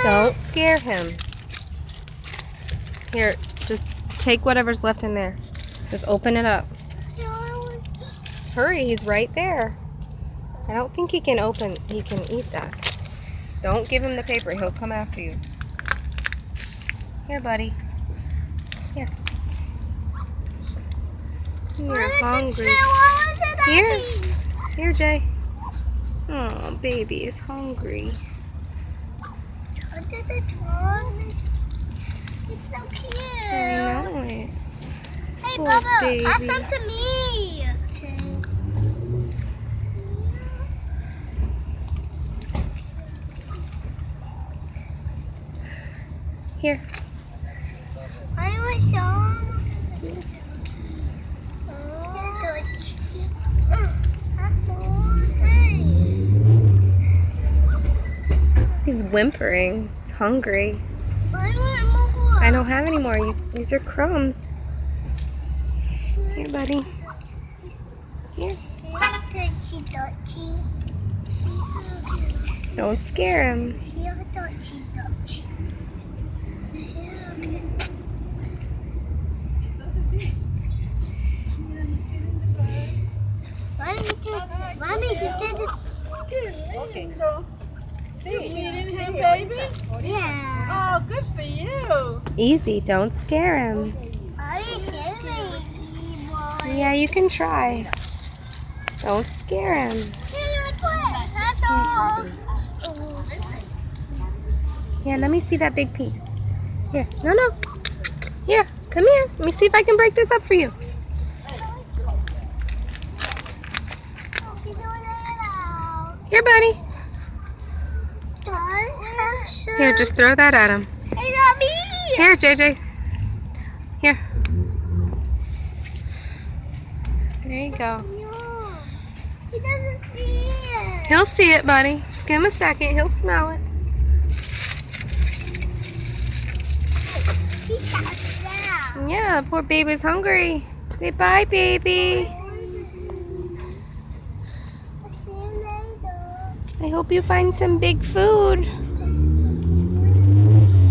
Don't scare him. Here, just take whatever's left in there. Just open it up. Hurry, he's right there. I don't think he can eat that. Don't give him the paper, he'll come after you. Here, buddy. Here. You're hungry. Here. Here, Jay. Oh, baby is hungry. He's so cute. I know it. Hey, Poor Bubba, baby. pass some to me. Here. I want some. He's whimpering. He's hungry. I want more. I don't have any more. These are crumbs. Here, buddy. Here. Touchy, touchy. Don't scare him. Here, touchy, touchy. Mommy, you did it. Okay, so see, you feeding him, baby? Yeah. Oh, good for you. Easy. Don't scare him. I didn't boy. Yeah, you can try. Don't scare him. That's all. Here, let me see that big piece. Here. No, no. Here. Come here. Let me see if I can break this up for you. Here, buddy. Here, just throw that at him. Hey, not me. Here, JJ. Here. There you go. No, he doesn't see it. He'll see it, buddy. Just give him a second. He'll smell it. He sat down. Yeah, poor baby's hungry. Say bye, baby. I'll see you later. I hope you find some big food.